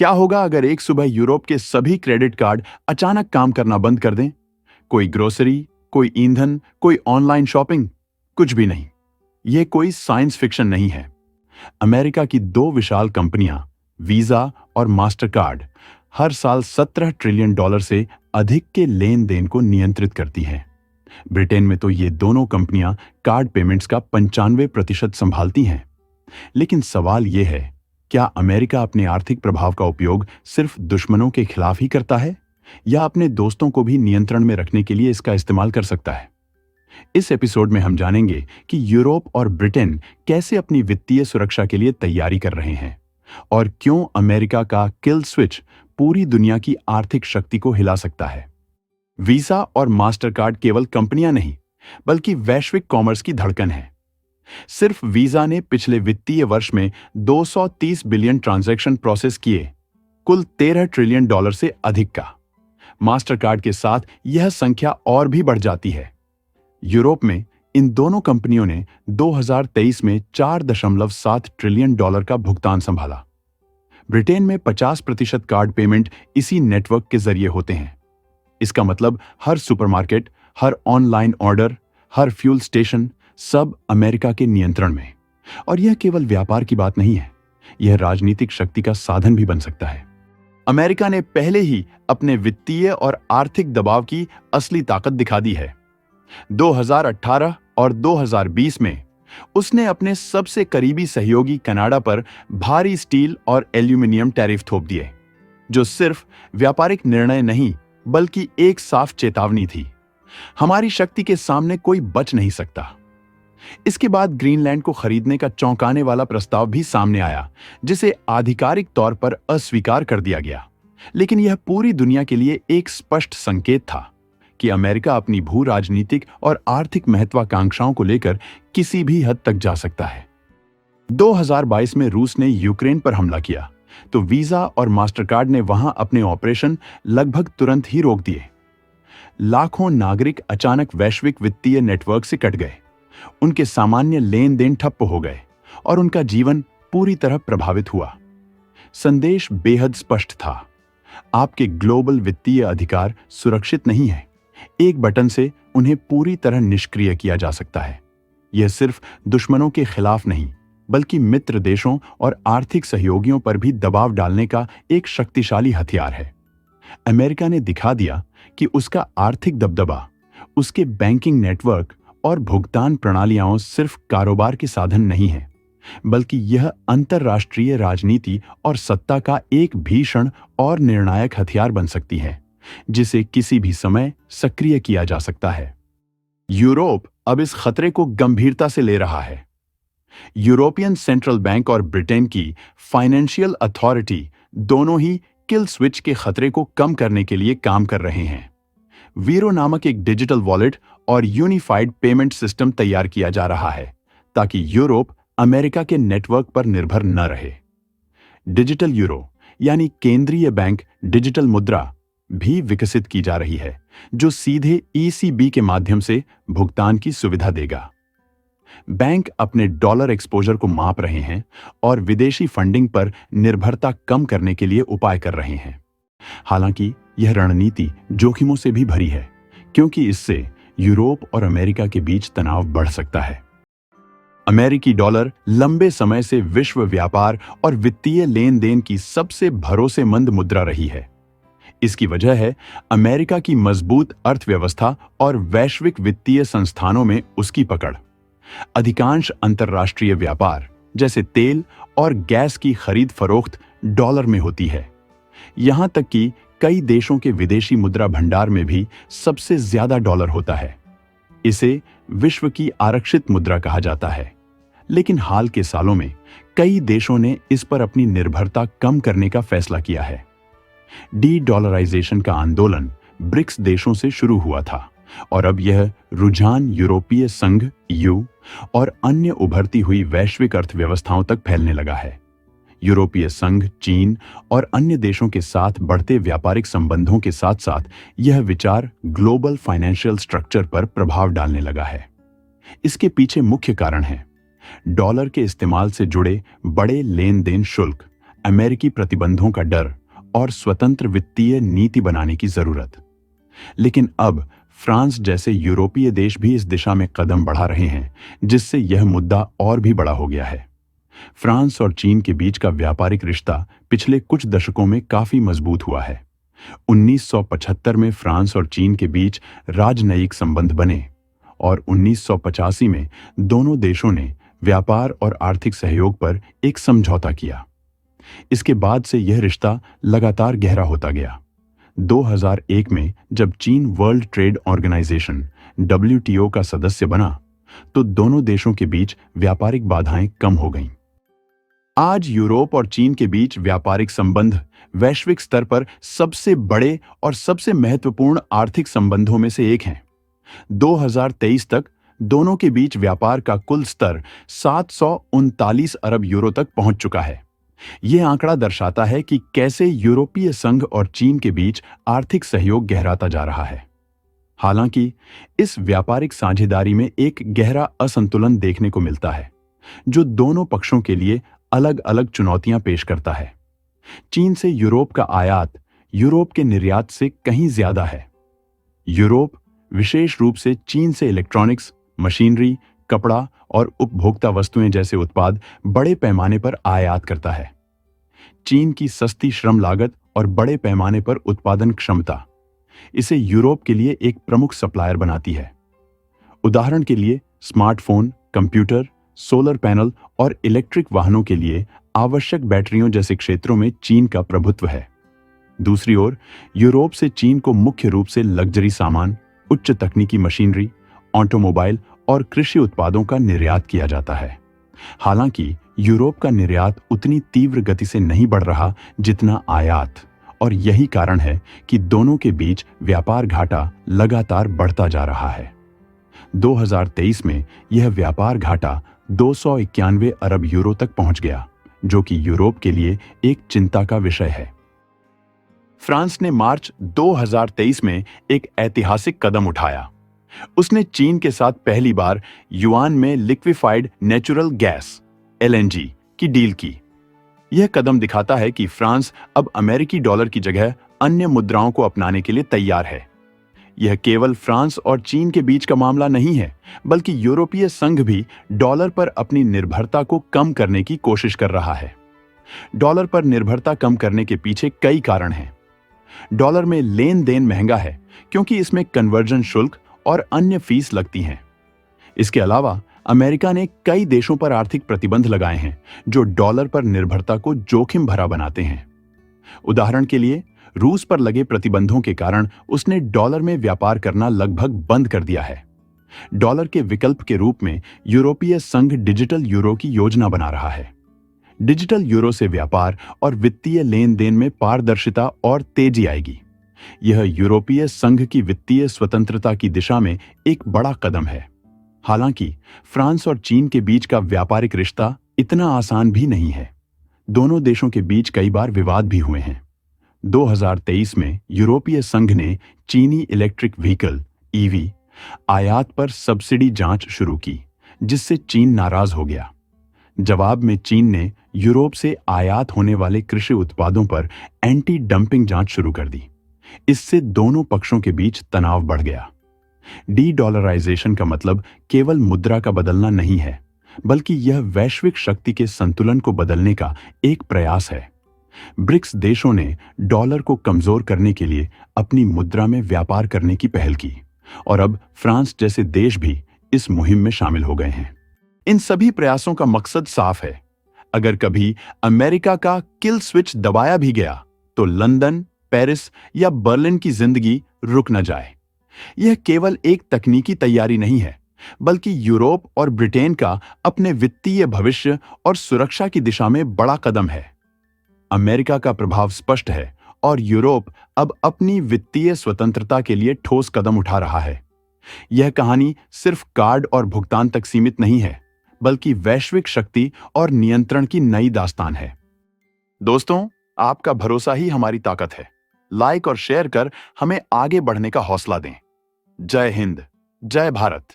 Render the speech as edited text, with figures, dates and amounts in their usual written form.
क्या होगा अगर एक सुबह यूरोप के सभी क्रेडिट कार्ड अचानक काम करना बंद कर दें? कोई ग्रोसरी, कोई ईंधन, कोई ऑनलाइन शॉपिंग, कुछ भी नहीं। यह कोई साइंस फिक्शन नहीं है। अमेरिका की दो विशाल कंपनियां, वीजा और मास्टरकार्ड, हर साल $17 ट्रिलियन से अधिक के लेन देन को नियंत्रित करती हैं। ब्रिटेन में तो ये दोनों कंपनियां कार्ड पेमेंट्स का 95% संभालती हैं। लेकिन सवाल यह है, क्या अमेरिका अपने आर्थिक प्रभाव का उपयोग सिर्फ दुश्मनों के खिलाफ ही करता है, या अपने दोस्तों को भी नियंत्रण में रखने के लिए इसका इस्तेमाल कर सकता है? इस एपिसोड में हम जानेंगे कि यूरोप और ब्रिटेन कैसे अपनी वित्तीय सुरक्षा के लिए तैयारी कर रहे हैं और क्यों अमेरिका का किल स्विच पूरी दुनिया की आर्थिक शक्ति को हिला सकता है। वीजा और मास्टरकार्ड केवल कंपनियां नहीं, बल्कि वैश्विक कॉमर्स की धड़कन है। सिर्फ वीजा ने पिछले वित्तीय वर्ष में 230 बिलियन ट्रांजैक्शन प्रोसेस किए, कुल $13 ट्रिलियन से अधिक का। मास्टरकार्ड के साथ यह संख्या और भी बढ़ जाती है। यूरोप में इन दोनों कंपनियों ने 2023 में $4.7 ट्रिलियन का भुगतान संभाला। ब्रिटेन में 50% कार्ड पेमेंट इसी नेटवर्क के जरिए होते हैं। इसका मतलब हर सुपरमार्केट, हर ऑनलाइन ऑर्डर, हर फ्यूल स्टेशन, सब अमेरिका के नियंत्रण में। और यह केवल व्यापार की बात नहीं है, यह राजनीतिक शक्ति का साधन भी बन सकता है। अमेरिका ने पहले ही अपने वित्तीय और आर्थिक दबाव की असली ताकत दिखा दी है। 2018 और 2020 में उसने अपने सबसे करीबी सहयोगी कनाडा पर भारी स्टील और एल्यूमिनियम टैरिफ थोप दिए, जो सिर्फ व्यापारिक निर्णय नहीं बल्कि एक साफ चेतावनी थी। हमारी शक्ति के सामने कोई बच नहीं सकता। इसके बाद ग्रीनलैंड को खरीदने का चौंकाने वाला प्रस्ताव भी सामने आया, जिसे आधिकारिक तौर पर अस्वीकार कर दिया गया। लेकिन यह पूरी दुनिया के लिए एक स्पष्ट संकेत था कि अमेरिका अपनी भू राजनीतिक और आर्थिक महत्वाकांक्षाओं को लेकर किसी भी हद तक जा सकता है। 2022 में रूस ने यूक्रेन पर हमला किया, तो वीजा और मास्टरकार्ड ने वहां अपने ऑपरेशन लगभग तुरंत ही रोक दिए। लाखों नागरिक अचानक वैश्विक वित्तीय नेटवर्क से कट गए, उनके सामान्य लेन देन ठप्प हो गए और उनका जीवन पूरी तरह प्रभावित हुआ। संदेश बेहद स्पष्ट था, आपके ग्लोबल वित्तीय अधिकार सुरक्षित नहीं है। एक बटन से उन्हें पूरी तरह निष्क्रिय किया जा सकता है। यह सिर्फ दुश्मनों के खिलाफ नहीं, बल्कि मित्र देशों और आर्थिक सहयोगियों पर भी दबाव डालने का एक शक्तिशाली हथियार है। अमेरिका ने दिखा दिया कि उसका आर्थिक दबदबा, उसके बैंकिंग नेटवर्क और भुगतान प्रणालियां सिर्फ कारोबार के साधन नहीं है, बल्कि यह अंतर्राष्ट्रीय राजनीति और सत्ता का एक भीषण और निर्णायक हथियार बन सकती है, जिसे किसी भी समय सक्रिय किया जा सकता है। यूरोप अब इस खतरे को गंभीरता से ले रहा है। यूरोपियन सेंट्रल बैंक और ब्रिटेन की फाइनेंशियल अथॉरिटी दोनों ही किल स्विच के खतरे को कम करने के लिए काम कर रहे हैं। वीरो नामक एक डिजिटल वॉलेट और यूनिफाइड पेमेंट सिस्टम तैयार किया जा रहा है, ताकि यूरोप अमेरिका के नेटवर्क पर निर्भर न रहे। डिजिटल यूरो यानी केंद्रीय बैंक डिजिटल मुद्रा भी विकसित की जा रही है, जो सीधे ECB के माध्यम से भुगतान की सुविधा देगा। बैंक अपने डॉलर एक्सपोजर को माप रहे हैं और विदेशी फंडिंग पर निर्भरता कम करने के लिए उपाय कर रहे हैं। हालांकि यह रणनीति जोखिमों से भी भरी है, क्योंकि इससे यूरोप और अमेरिका के बीच तनाव बढ़ सकता है। अमेरिकी डॉलर लंबे समय से विश्व व्यापार और वित्तीय लेन देन की सबसे भरोसेमंद मुद्रा रही है। इसकी वजह है अमेरिका की मजबूत अर्थव्यवस्था और वैश्विक वित्तीय संस्थानों में उसकी पकड़। अधिकांश अंतर्राष्ट्रीय व्यापार, जैसे तेल और गैस की खरीद फरोख्त, डॉलर में होती है। यहां तक कि कई देशों के विदेशी मुद्रा भंडार में भी सबसे ज्यादा डॉलर होता है। इसे विश्व की आरक्षित मुद्रा कहा जाता है। लेकिन हाल के सालों में कई देशों ने इस पर अपनी निर्भरता कम करने का फैसला किया है। डी-डॉलराइजेशन का आंदोलन ब्रिक्स देशों से शुरू हुआ था और अब यह रुझान यूरोपीय संघ EU और अन्य उभरती हुई वैश्विक अर्थव्यवस्थाओं तक फैलने लगा है। यूरोपीय संघ, चीन और अन्य देशों के साथ बढ़ते व्यापारिक संबंधों के साथ साथ यह विचार ग्लोबल फाइनेंशियल स्ट्रक्चर पर प्रभाव डालने लगा है। इसके पीछे मुख्य कारण है डॉलर के इस्तेमाल से जुड़े बड़े लेन देन शुल्क, अमेरिकी प्रतिबंधों का डर और स्वतंत्र वित्तीय नीति बनाने की जरूरत। लेकिन अब फ्रांस जैसे यूरोपीय देश भी इस दिशा में कदम बढ़ा रहे हैं, जिससे यह मुद्दा और भी बड़ा हो गया है। फ्रांस और चीन के बीच का व्यापारिक रिश्ता पिछले कुछ दशकों में काफी मजबूत हुआ है। 1975 में फ्रांस और चीन के बीच राजनयिक संबंध बने और 1985 में दोनों देशों ने व्यापार और आर्थिक सहयोग पर एक समझौता किया। इसके बाद से यह रिश्ता लगातार गहरा होता गया। 2001 में जब चीन वर्ल्ड ट्रेड ऑर्गेनाइजेशन WTO का सदस्य बना, तो दोनों देशों के बीच व्यापारिक बाधाएं कम हो गईं। आज यूरोप और चीन के बीच व्यापारिक संबंध वैश्विक स्तर पर सबसे बड़े और सबसे महत्वपूर्ण आर्थिक संबंधों में से एक हैं। 2023 तक दोनों के बीच व्यापार का कुल स्तर 739 अरब यूरो तक पहुंच चुका है। यह आंकड़ा दर्शाता है कि कैसे यूरोपीय संघ और चीन के बीच आर्थिक सहयोग गहराता जा रहा है। हालांकि इस व्यापारिक साझेदारी में एक गहरा असंतुलन देखने को मिलता है, जो दोनों पक्षों के लिए अलग अलग चुनौतियां पेश करता है। चीन से यूरोप का आयात यूरोप के निर्यात से कहीं ज्यादा है। यूरोप विशेष रूप से चीन से इलेक्ट्रॉनिक्स, मशीनरी, कपड़ा और उपभोक्ता वस्तुएं जैसे उत्पाद बड़े पैमाने पर आयात करता है। चीन की सस्ती श्रम लागत और बड़े पैमाने पर उत्पादन क्षमता इसे यूरोप के लिए एक प्रमुख सप्लायर बनाती है। उदाहरण के लिए स्मार्टफोन, कंप्यूटर, सोलर पैनल और इलेक्ट्रिक वाहनों के लिए आवश्यक बैटरियों जैसे क्षेत्रों में चीन का प्रभुत्व है। दूसरी ओर यूरोप से चीन को मुख्य रूप से लग्जरी सामान, उच्च तकनीकी मशीनरी, ऑटोमोबाइल और कृषि उत्पादों का निर्यात किया जाता है। हालांकि यूरोप का निर्यात उतनी तीव्र गति से नहीं बढ़ रहा जितना आयात, और यही कारण है कि दोनों के बीच व्यापार घाटा लगातार बढ़ता जा रहा है। 2023 में यह व्यापार घाटा 291 अरब यूरो तक पहुंच गया, जो कि यूरोप के लिए एक चिंता का विषय है। फ्रांस ने मार्च 2023 में एक ऐतिहासिक कदम उठाया। उसने चीन के साथ पहली बार युआन में लिक्विफाइड नेचुरल गैस LNG की डील की। यह कदम दिखाता है कि फ्रांस अब अमेरिकी डॉलर की जगह अन्य मुद्राओं को अपनाने के लिए तैयार है। यह केवल फ्रांस और चीन के बीच का मामला नहीं है, बल्कि यूरोपीय संघ भी डॉलर पर अपनी निर्भरता को कम करने की कोशिश कर रहा है। डॉलर पर निर्भरता कम करने के पीछे कई कारण हैं। डॉलर में लेन देन महंगा है क्योंकि इसमें कन्वर्जन शुल्क और अन्य फीस लगती हैं। इसके अलावा अमेरिका ने कई देशों पर आर्थिक प्रतिबंध लगाए हैं जो डॉलर पर निर्भरता को जोखिम भरा बनाते हैं। उदाहरण के लिए रूस पर लगे प्रतिबंधों के कारण उसने डॉलर में व्यापार करना लगभग बंद कर दिया है। डॉलर के विकल्प के रूप में यूरोपीय संघ डिजिटल यूरो की योजना बना रहा है। डिजिटल यूरो से व्यापार और वित्तीय लेन देन में पारदर्शिता और तेजी आएगी। यह यूरोपीय संघ की वित्तीय स्वतंत्रता की दिशा में एक बड़ा कदम है। हालांकि फ्रांस और चीन के बीच का व्यापारिक रिश्ता इतना आसान भी नहीं है। दोनों देशों के बीच कई बार विवाद भी हुए हैं। 2023 में यूरोपीय संघ ने चीनी इलेक्ट्रिक व्हीकल EV आयात पर सब्सिडी जांच शुरू की, जिससे चीन नाराज हो गया। जवाब में चीन ने यूरोप से आयात होने वाले कृषि उत्पादों पर एंटी डंपिंग जांच शुरू कर दी। इससे दोनों पक्षों के बीच तनाव बढ़ गया। डी-डॉलराइजेशन का मतलब केवल मुद्रा का बदलना नहीं है, बल्कि यह वैश्विक शक्ति के संतुलन को बदलने का एक प्रयास है। ब्रिक्स देशों ने डॉलर को कमजोर करने के लिए अपनी मुद्रा में व्यापार करने की पहल की, और अब फ्रांस जैसे देश भी इस मुहिम में शामिल हो गए हैं। इन सभी प्रयासों का मकसद साफ है। अगर कभी अमेरिका का किल स्विच दबाया भी गया, तो लंदन, पेरिस या बर्लिन की जिंदगी रुक न जाए। यह केवल एक तकनीकी तैयारी नहीं है, बल्कि यूरोप और ब्रिटेन का अपने वित्तीय भविष्य और सुरक्षा की दिशा में बड़ा कदम है। अमेरिका का प्रभाव स्पष्ट है और यूरोप अब अपनी वित्तीय स्वतंत्रता के लिए ठोस कदम उठा रहा है। यह कहानी सिर्फ कार्ड और भुगतान तक सीमित नहीं है, बल्कि वैश्विक शक्ति और नियंत्रण की नई दास्तान है। दोस्तों, आपका भरोसा ही हमारी ताकत है। लाइक और शेयर कर हमें आगे बढ़ने का हौसला दें। जय हिंद, जय भारत।